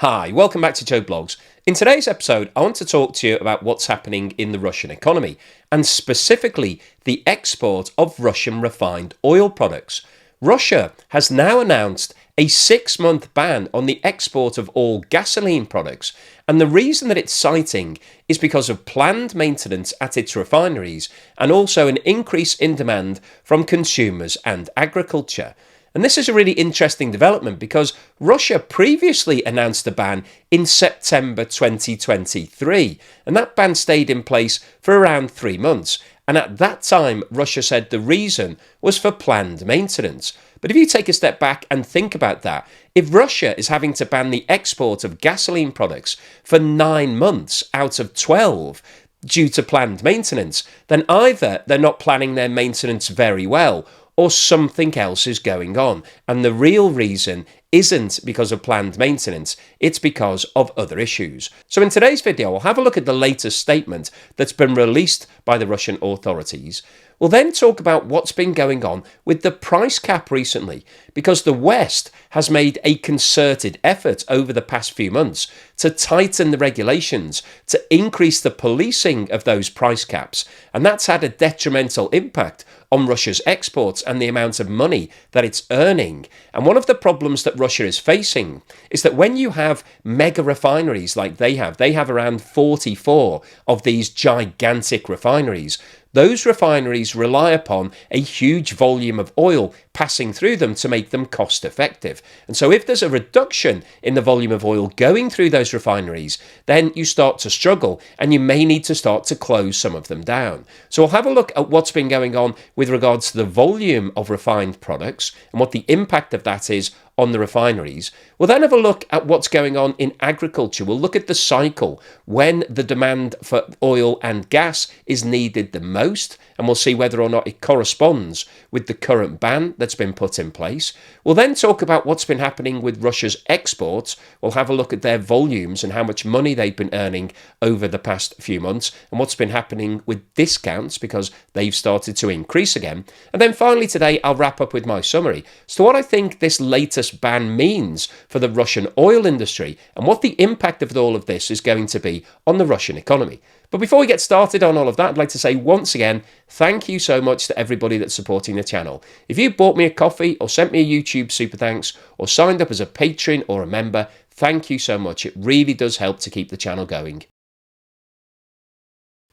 Hi, welcome back to Joe Blogs. In today's episode, I want to talk to you about what's happening in the Russian economy, and specifically the export of Russian refined oil products. Russia has now announced a 6-month ban on the export of all gasoline products, and the reason that it's citing is because of planned maintenance at its refineries and also an increase in demand from consumers and agriculture. And this is a really interesting development because Russia previously announced a ban in September 2023, and that ban stayed in place for around 3 months. And at that time, Russia said the reason was for planned maintenance. But if you take a step back and think about that, if Russia is having to ban the export of gasoline products for 9 months out of 12 due to planned maintenance, then either they're not planning their maintenance very well, or something else is going on. And the real reason isn't because of planned maintenance, it's because of other issues. So in today's video, we'll have a look at the latest statement that's been released by the Russian authorities. We'll then talk about what's been going on with the price cap recently, because the West has made a concerted effort over the past few months to tighten the regulations, to increase the policing of those price caps, and that's had a detrimental impact on Russia's exports and the amount of money that it's earning. And one of the problems that Russia is facing is that when you have mega refineries like they have around 44 of these gigantic refineries. Those refineries rely upon a huge volume of oil passing through them to make them cost effective. And so if there's a reduction in the volume of oil going through those refineries, then you start to struggle and you may need to start to close some of them down. So we'll have a look at what's been going on with regards to the volume of refined products and what the impact of that is on the refineries. We'll then have a look at what's going on in agriculture. We'll look at the cycle when the demand for oil and gas is needed the most, and we'll see whether or not it corresponds with the current ban that's been put in place. We'll then talk about what's been happening with Russia's exports. We'll have a look at their volumes and how much money they've been earning over the past few months, and what's been happening with discounts because they've started to increase again. And then finally today, I'll wrap up with my summary as to what I think this latest ban means for the Russian oil industry and what the impact of all of this is going to be on the Russian economy. But before we get started on all of that, I'd like to say once again, thank you so much to everybody that's supporting the channel. If you bought me a coffee or sent me a YouTube super thanks or signed up as a patron or a member, thank you so much. It really does help to keep the channel going.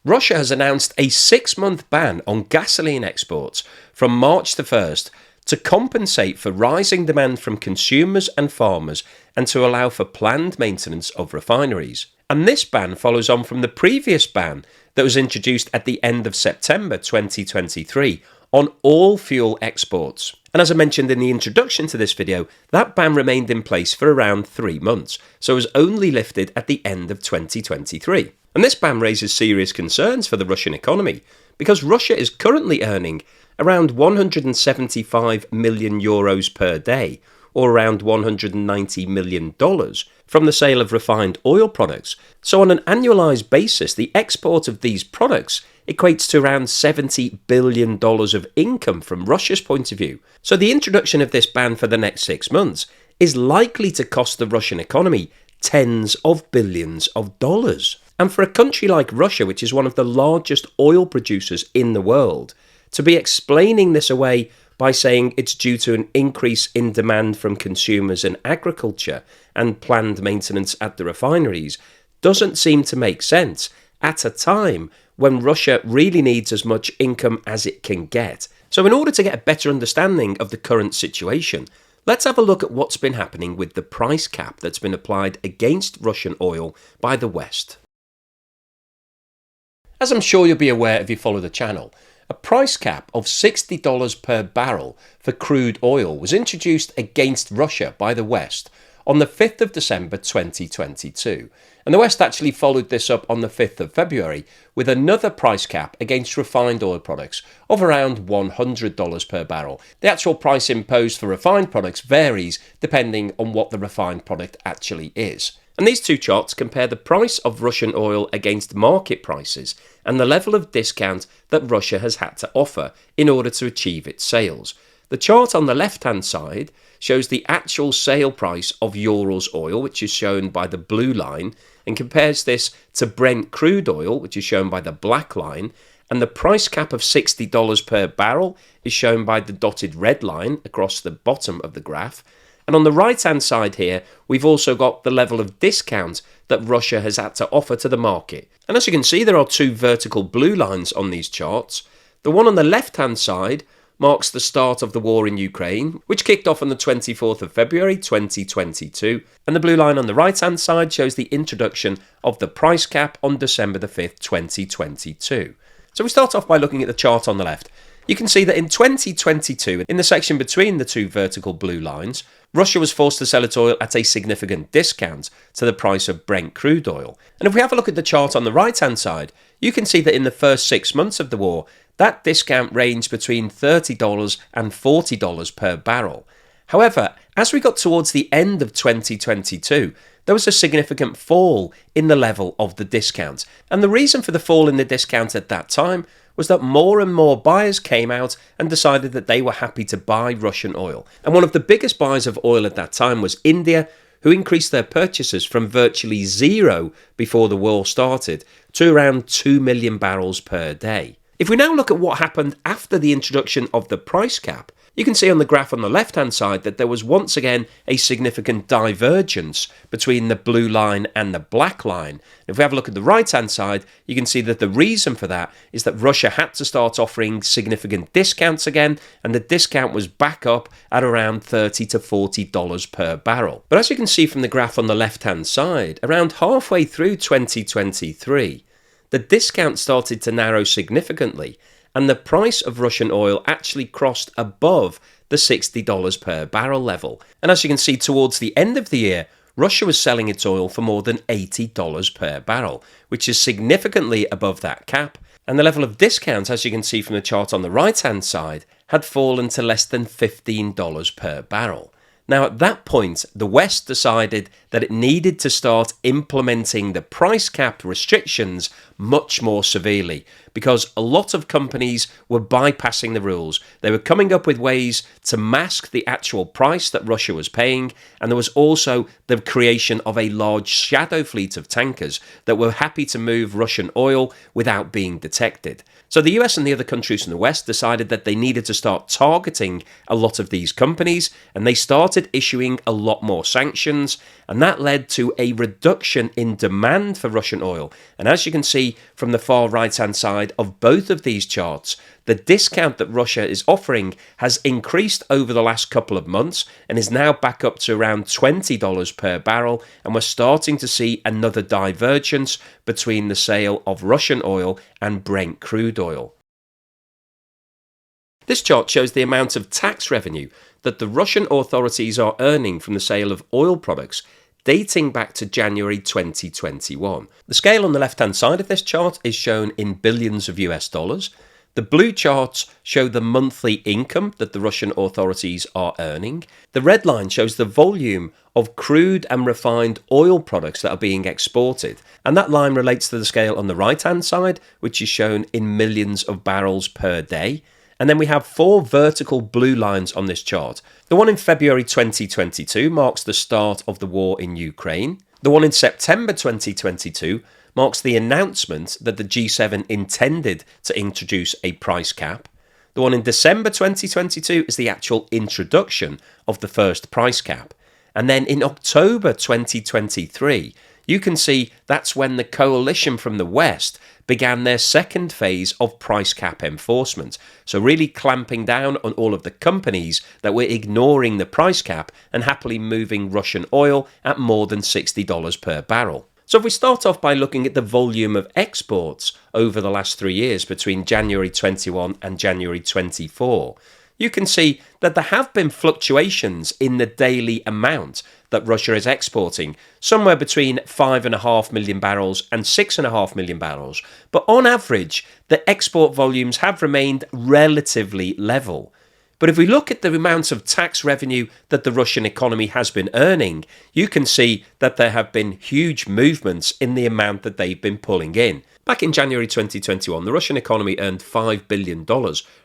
Russia has announced a 6-month ban on gasoline exports from March the 1st to compensate for rising demand from consumers and farmers and to allow for planned maintenance of refineries. And this ban follows on from the previous ban that was introduced at the end of September 2023 on all fuel exports. And as I mentioned in the introduction to this video, that ban remained in place for around 3 months, so it was only lifted at the end of 2023. And this ban raises serious concerns for the Russian economy, because Russia is currently earning around 175 million euros per day, or around $190 million, from the sale of refined oil products. So on an annualised basis, the export of these products equates to around $70 billion of income from Russia's point of view. So the introduction of this ban for the next 6 months is likely to cost the Russian economy tens of billions of dollars. And for a country like Russia, which is one of the largest oil producers in the world, to be explaining this away by saying it's due to an increase in demand from consumers and agriculture and planned maintenance at the refineries doesn't seem to make sense at a time when Russia really needs as much income as it can get. So in order to get a better understanding of the current situation, let's have a look at what's been happening with the price cap that's been applied against Russian oil by the West. As I'm sure you'll be aware if you follow the channel, a price cap of $60 per barrel for crude oil was introduced against Russia by the West on the 5th of December 2022. And the West actually followed this up on the 5th of February with another price cap against refined oil products of around $100 per barrel. The actual price imposed for refined products varies depending on what the refined product actually is. And these two charts compare the price of Russian oil against market prices and the level of discount that Russia has had to offer in order to achieve its sales. The chart on the left-hand side shows the actual sale price of Urals oil, which is shown by the blue line, and compares this to Brent crude oil, which is shown by the black line, and the price cap of $60 per barrel is shown by the dotted red line across the bottom of the graph. And on the right-hand side here, we've also got the level of discount that Russia has had to offer to the market. And as you can see, there are two vertical blue lines on these charts. The one on the left-hand side marks the start of the war in Ukraine, which kicked off on the 24th of February 2022, and the blue line on the right-hand side shows the introduction of the price cap on December the 5th, 2022. So we start off by looking at the chart on the left. You can see that in 2022, in the section between the two vertical blue lines, Russia was forced to sell its oil at a significant discount to the price of Brent crude oil. And if we have a look at the chart on the right-hand side, you can see that in the first 6 months of the war, that discount ranged between $30 and $40 per barrel. However, as we got towards the end of 2022, there was a significant fall in the level of the discount. And the reason for the fall in the discount at that time was that more and more buyers came out and decided that they were happy to buy Russian oil. And one of the biggest buyers of oil at that time was India, who increased their purchases from virtually zero before the war started to around 2 million barrels per day. If we now look at what happened after the introduction of the price cap, you can see on the graph on the left-hand side that there was once again a significant divergence between the blue line and the black line. If we have a look at the right-hand side, you can see that the reason for that is that Russia had to start offering significant discounts again, and the discount was back up at around $30 to $40 per barrel. But as you can see from the graph on the left-hand side, around halfway through 2023, the discount started to narrow significantly, and the price of Russian oil actually crossed above the $60 per barrel level. And as you can see, towards the end of the year, Russia was selling its oil for more than $80 per barrel, which is significantly above that cap. And the level of discount, as you can see from the chart on the right-hand side, had fallen to less than $15 per barrel. Now, at that point, the West decided that it needed to start implementing the price cap restrictions much more severely, because a lot of companies were bypassing the rules. They were coming up with ways to mask the actual price that Russia was paying, and there was also the creation of a large shadow fleet of tankers that were happy to move Russian oil without being detected. So the US and the other countries in the West decided that they needed to start targeting a lot of these companies, and they started issuing a lot more sanctions, and that led to a reduction in demand for Russian oil. And as you can see from the far right-hand side of both of these charts, the discount that Russia is offering has increased over the last couple of months and is now back up to around $20 per barrel, and we're starting to see another divergence between the sale of Russian oil and Brent crude oil. This chart shows the amount of tax revenue that the Russian authorities are earning from the sale of oil products dating back to January 2021. The scale on the left-hand side of this chart is shown in billions of US dollars. The blue charts show the monthly income that the Russian authorities are earning. The red line shows the volume of crude and refined oil products that are being exported. And that line relates to the scale on the right-hand side, which is shown in millions of barrels per day. And then we have four vertical blue lines on this chart. The one in February 2022 marks the start of the war in Ukraine. The one in September 2022 marks the announcement that the G7 intended to introduce a price cap. The one in December 2022 is the actual introduction of the first price cap. And then in October 2023, you can see that's when the coalition from the West began their second phase of price cap enforcement. So really clamping down on all of the companies that were ignoring the price cap and happily moving Russian oil at more than $60 per barrel. So if we start off by looking at the volume of exports over the last 3 years between January 21 and January 24, you can see that there have been fluctuations in the daily amount that Russia is exporting, somewhere between 5.5 million barrels and 6.5 million barrels. But on average, the export volumes have remained relatively level. But if we look at the amount of tax revenue that the Russian economy has been earning, you can see that there have been huge movements in the amount that they've been pulling in. Back in January 2021, the Russian economy earned $5 billion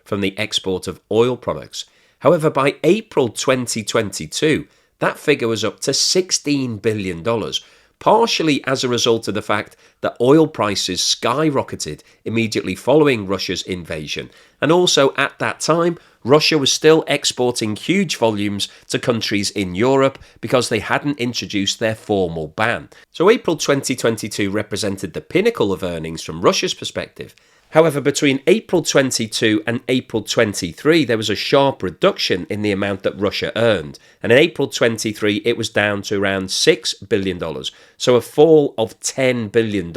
from the export of oil products. However, by April 2022, that figure was up to $16 billion, partially as a result of the fact that oil prices skyrocketed immediately following Russia's invasion. And also at that time, Russia was still exporting huge volumes to countries in Europe because they hadn't introduced their formal ban. So April 2022 represented the pinnacle of earnings from Russia's perspective. However, between April 22 and April 23, there was a sharp reduction in the amount that Russia earned. And in April 23, it was down to around $6 billion. So a fall of $10 billion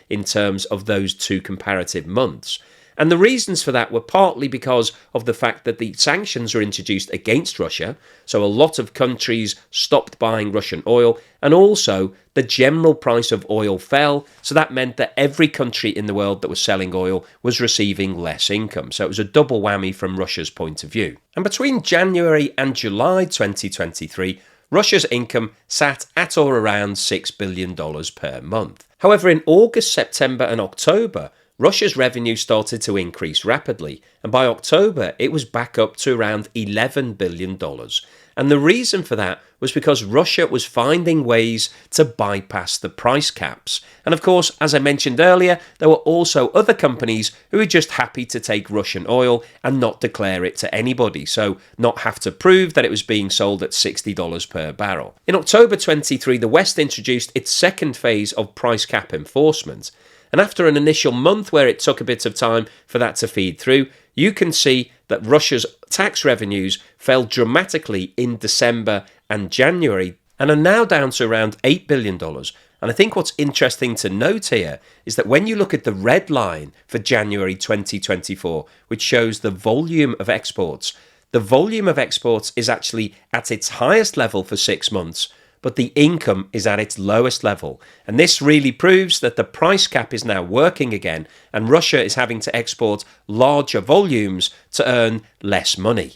in terms of those two comparative months. And the reasons for that were partly because of the fact that the sanctions were introduced against Russia, so a lot of countries stopped buying Russian oil, and also the general price of oil fell, so that meant that every country in the world that was selling oil was receiving less income. So it was a double whammy from Russia's point of view. And between January and July 2023, Russia's income sat at or around $6 billion per month. However, in August, September and October, Russia's revenue started to increase rapidly, and by October it was back up to around $11 billion. And the reason for that was because Russia was finding ways to bypass the price caps. And of course, as I mentioned earlier, there were also other companies who were just happy to take Russian oil and not declare it to anybody, so not have to prove that it was being sold at $60 per barrel. In October 23, the West introduced its second phase of price cap enforcement. And after an initial month where it took a bit of time for that to feed through, you can see that Russia's tax revenues fell dramatically in December and January and are now down to around $8 billion. And I think what's interesting to note here is that when you look at the red line for January 2024, which shows the volume of exports, the volume of exports is actually at its highest level for 6 months, but the income is at its lowest level. And this really proves that the price cap is now working again, and Russia is having to export larger volumes to earn less money.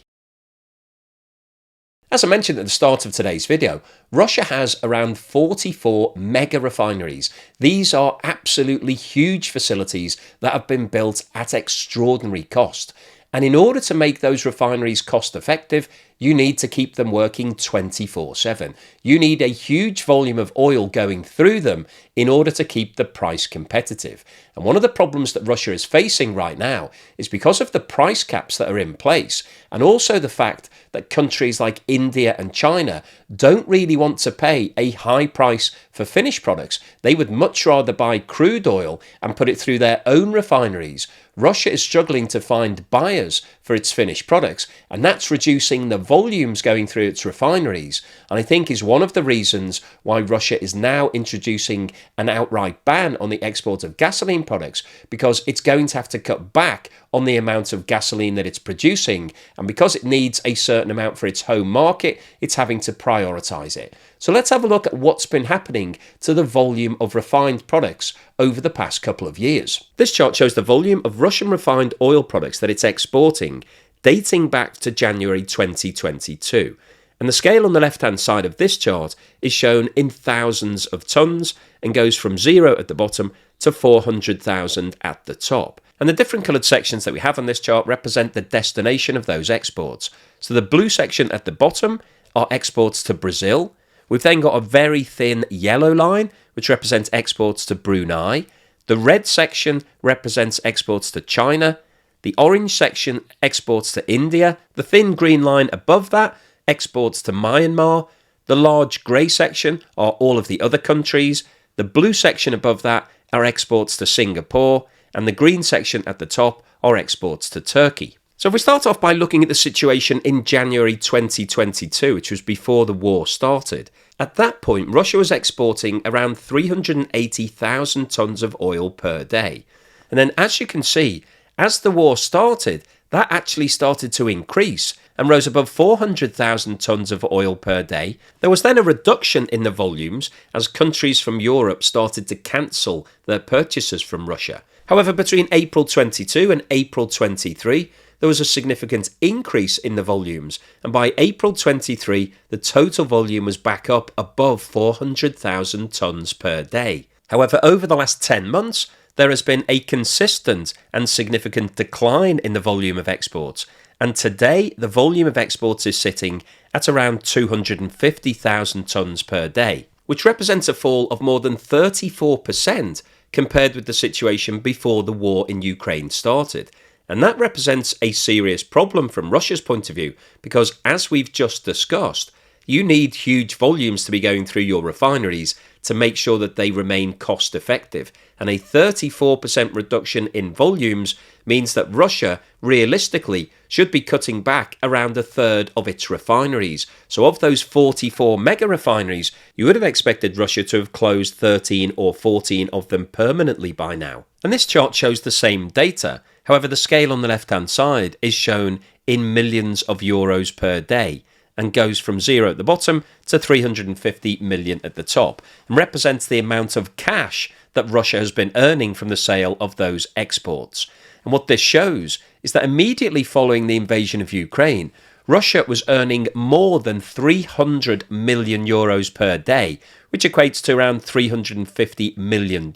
As I mentioned at the start of today's video, Russia has around 44 mega refineries. These are absolutely huge facilities that have been built at extraordinary cost. And in order to make those refineries cost effective, you need to keep them working 24/7. You need a huge volume of oil going through them in order to keep the price competitive. And one of the problems that Russia is facing right now is because of the price caps that are in place, and also the fact that countries like India and China don't really want to pay a high price for finished products. They would much rather buy crude oil and put it through their own refineries. Russia is struggling to find buyers for its finished products, and that's reducing the volumes going through its refineries, and I think is one of the reasons why Russia is now introducing an outright ban on the export of gasoline products, because it's going to have to cut back on the amount of gasoline that it's producing, and because it needs a certain amount for its home market, it's having to prioritize it. So let's have a look at what's been happening to the volume of refined products over the past couple of years. This chart shows the volume of Russian refined oil products that it's exporting dating back to January 2022. And the scale on the left-hand side of this chart is shown in thousands of tons and goes from 0 at the bottom to 400,000 at the top. And the different coloured sections that we have on this chart represent the destination of those exports. So the blue section at the bottom are exports to Brazil. We've then got a very thin yellow line, which represents exports to Brunei. The red section represents exports to China. The orange section exports to India. The thin green line above that exports to Myanmar. The large grey section are all of the other countries. The blue section above that are exports to Singapore. And the green section at the top are exports to Turkey. So if we start off by looking at the situation in January 2022, which was before the war started, at that point Russia was exporting around 380,000 tonnes of oil per day. And then as you can see, as the war started, that actually started to increase and rose above 400,000 tonnes of oil per day. There was then a reduction in the volumes as countries from Europe started to cancel their purchases from Russia. However, between April 22 and April 23, there was a significant increase in the volumes, and by April 23, the total volume was back up above 400,000 tonnes per day. However, over the last 10 months, there has been a consistent and significant decline in the volume of exports, And today, the volume of exports is sitting at around 250,000 tonnes per day, which represents a fall of more than 34% compared with the situation before the war in Ukraine started. And that represents a serious problem from Russia's point of view, because as we've just discussed, you need huge volumes to be going through your refineries to make sure that they remain cost effective. And a 34% reduction in volumes means that Russia, realistically, should be cutting back around a third of its refineries. So of those 44 mega refineries, you would have expected Russia to have closed 13 or 14 of them permanently by now. And this chart shows the same data. However, the scale on the left-hand side is shown in millions of euros per day, and goes from 0 at the bottom to 350 million at the top, and represents the amount of cash that Russia has been earning from the sale of those exports. And what this shows is that immediately following the invasion of Ukraine, Russia was earning more than 300 million euros per day, which equates to around $350 million.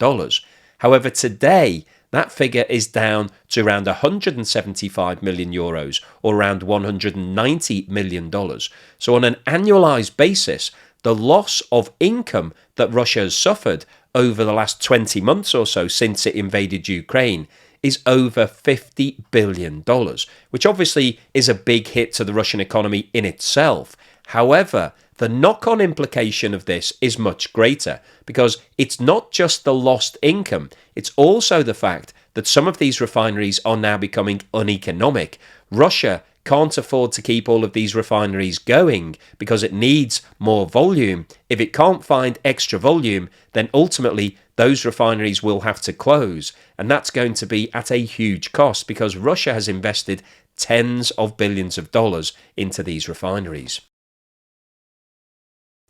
However, today, that figure is down to around 175 million euros, or around $190 million. So on an annualized basis, the loss of income that Russia has suffered over the last 20 months or so since it invaded Ukraine is over $50 billion, which obviously is a big hit to the Russian economy in itself. However, the knock-on implication of this is much greater, because it's not just the lost income, it's also the fact that some of these refineries are now becoming uneconomic. Russia can't afford to keep all of these refineries going because it needs more volume. If it can't find extra volume, then ultimately those refineries will have to close. And that's going to be at a huge cost, because Russia has invested tens of billions of dollars into these refineries.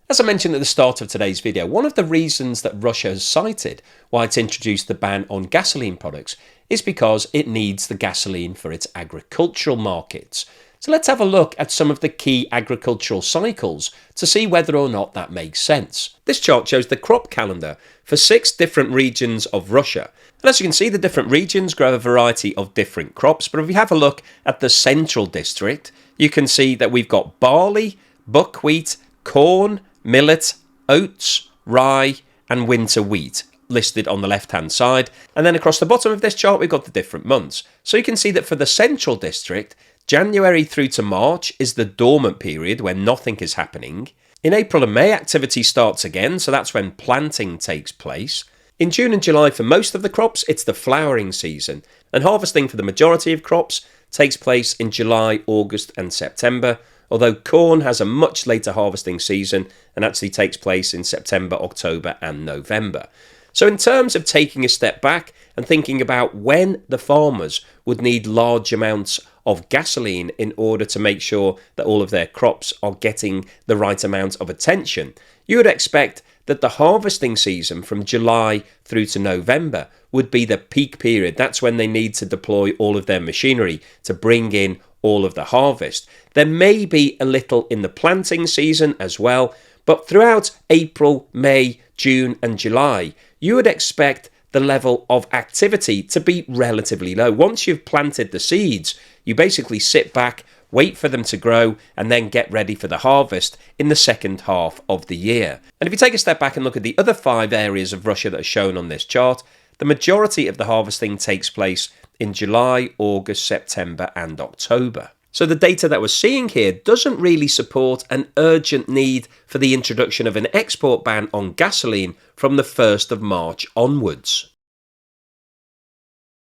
As I mentioned at the start of today's video, one of the reasons that Russia has cited why it's introduced the ban on gasoline products is because it needs the gasoline for its agricultural markets. So let's have a look at some of the key agricultural cycles to see whether or not that makes sense. This chart shows the crop calendar for 6 different regions of Russia. And as you can see, the different regions grow a variety of different crops. But if we have a look at the central district, you can see that we've got barley, buckwheat, corn, millet, oats, rye and winter wheat listed on the left hand side. And then across the bottom of this chart we've got the different months. So you can see that for the central district, January through to March is the dormant period when nothing is happening. In April and May activity starts again, so that's when planting takes place. In June and July for most of the crops it's the flowering season, and harvesting for the majority of crops takes place in July, August and September. Although corn has a much later harvesting season and actually takes place in September, October and November. So in terms of taking a step back and thinking about when the farmers would need large amounts of gasoline in order to make sure that all of their crops are getting the right amount of attention, you would expect that the harvesting season from July through to November would be the peak period. That's when they need to deploy all of their machinery to bring in all of the harvest. There may be a little in the planting season as well, but throughout April, May, June and July, you would expect the level of activity to be relatively low. Once you've planted the seeds, you basically sit back, wait for them to grow and then get ready for the harvest in the second half of the year. And if you take a step back and look at the other 5 areas of Russia that are shown on this chart, the majority of the harvesting takes place in July, August, September and October. So the data that we're seeing here doesn't really support an urgent need for the introduction of an export ban on gasoline from the 1st of March onwards.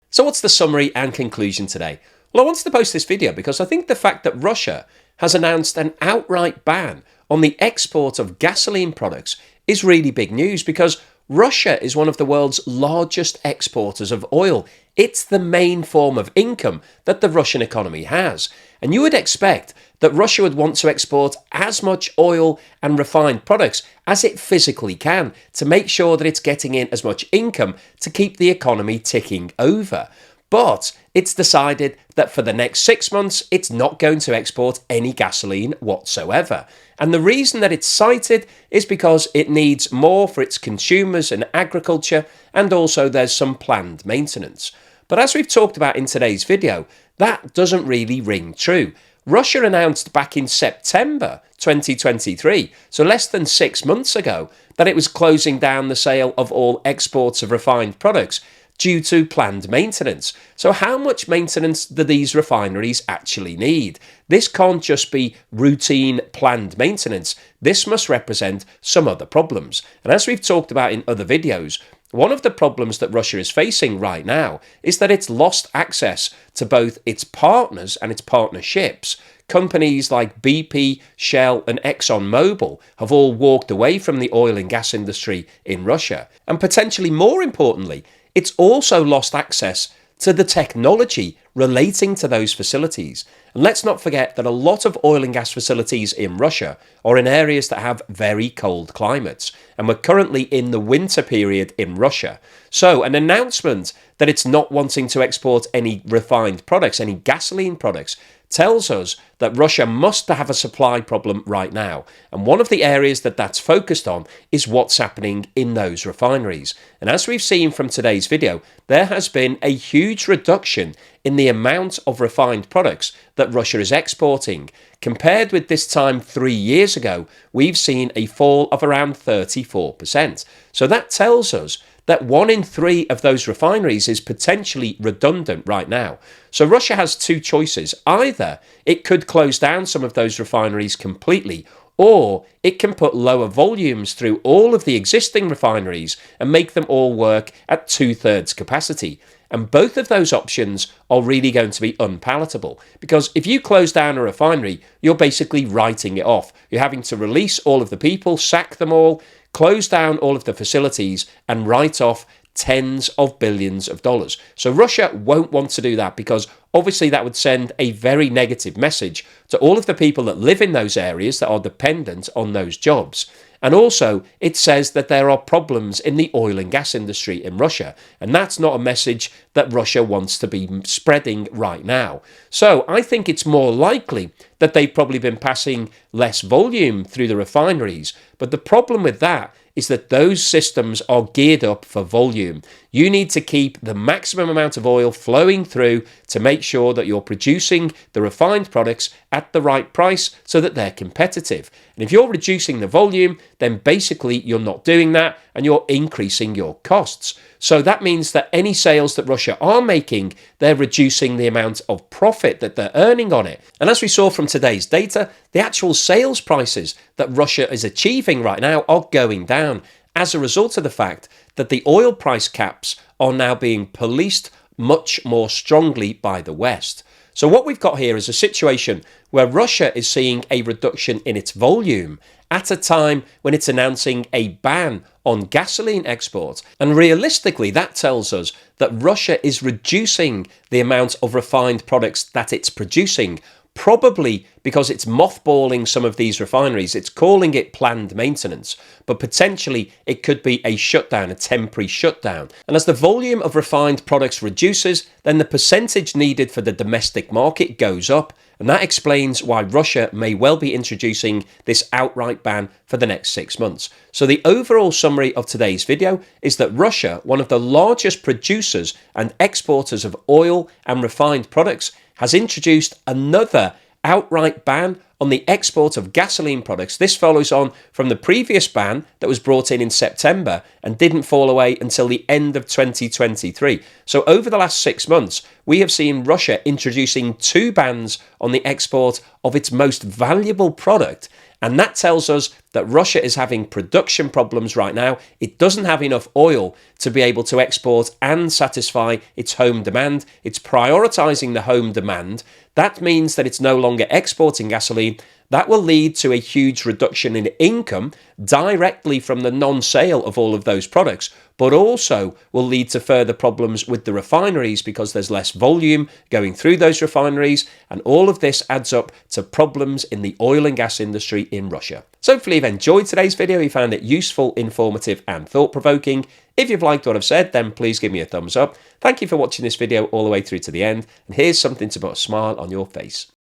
So what's the summary and conclusion today? Well, I wanted to post this video because I think the fact that Russia has announced an outright ban on the export of gasoline products is really big news, because Russia is one of the world's largest exporters of oil. It's the main form of income that the Russian economy has. And you would expect that Russia would want to export as much oil and refined products as it physically can to make sure that it's getting in as much income to keep the economy ticking over. But it's decided that for the next 6 months, it's not going to export any gasoline whatsoever. And the reason that it's cited is because it needs more for its consumers and agriculture, and also there's some planned maintenance. But as we've talked about in today's video, that doesn't really ring true. Russia announced back in September 2023, so less than 6 months ago, that it was closing down the sale of all exports of refined products due to planned maintenance. So how much maintenance do these refineries actually need? This can't just be routine planned maintenance. This must represent some other problems. And as we've talked about in other videos, one of the problems that Russia is facing right now is that it's lost access to both its partners and its partnerships. Companies like BP, Shell and ExxonMobil have all walked away from the oil and gas industry in Russia. And potentially more importantly, it's also lost access to the technology relating to those facilities. And let's not forget that a lot of oil and gas facilities in Russia are in areas that have very cold climates. And we're currently in the winter period in Russia. So an announcement that it's not wanting to export any refined products, any gasoline products, tells us that Russia must have a supply problem right now. And one of the areas that that's focused on is what's happening in those refineries. And as we've seen from today's video, there has been a huge reduction in the amount of refined products that Russia is exporting. Compared with this time 3 years ago, we've seen a fall of around 34%. So that tells us that 1 in 3 of those refineries is potentially redundant right now. So Russia has two choices. Either it could close down some of those refineries completely, or it can put lower volumes through all of the existing refineries and make them all work at 2/3 capacity. And both of those options are really going to be unpalatable, because if you close down a refinery, you're basically writing it off. You're having to release all of the people, sack them all, close down all of the facilities and write off tens of billions of dollars. So Russia won't want to do that, because obviously that would send a very negative message to all of the people that live in those areas that are dependent on those jobs. And also, it says that there are problems in the oil and gas industry in Russia. And that's not a message that Russia wants to be spreading right now. So I think it's more likely that they've probably been passing less volume through the refineries. But the problem with that is that those systems are geared up for volume. You need to keep the maximum amount of oil flowing through to make sure that you're producing the refined products at the right price so that they're competitive. And if you're reducing the volume, then basically you're not doing that and you're increasing your costs. So that means that any sales that Russia are making, they're reducing the amount of profit that they're earning on it. And as we saw from today's data, the actual sales prices that Russia is achieving right now are going down as a result of the fact that the oil price caps are now being policed much more strongly by the West. So what we've got here is a situation where Russia is seeing a reduction in its volume at a time when it's announcing a ban on gasoline exports. And realistically, that tells us that Russia is reducing the amount of refined products that it's producing, probably because it's mothballing some of these refineries. It's calling it planned maintenance, but potentially it could be a shutdown, a temporary shutdown. And as the volume of refined products reduces, then the percentage needed for the domestic market goes up. And that explains why Russia may well be introducing this outright ban for the next 6 months. So the overall summary of today's video is that Russia, one of the largest producers and exporters of oil and refined products, has introduced another outright ban on the export of gasoline products. This follows on from the previous ban that was brought in September and didn't fall away until the end of 2023. So over the last 6 months, we have seen Russia introducing 2 bans on the export of its most valuable product. And that tells us that Russia is having production problems right now. It doesn't have enough oil to be able to export and satisfy its home demand. It's prioritizing the home demand. That means that it's no longer exporting gasoline. That will lead to a huge reduction in income directly from the non-sale of all of those products, but also will lead to further problems with the refineries because there's less volume going through those refineries, and all of this adds up to problems in the oil and gas industry in Russia. So hopefully you've enjoyed today's video, you found it useful, informative and thought-provoking. If you've liked what I've said, then please give me a thumbs up. Thank you for watching this video all the way through to the end, and here's something to put a smile on your face.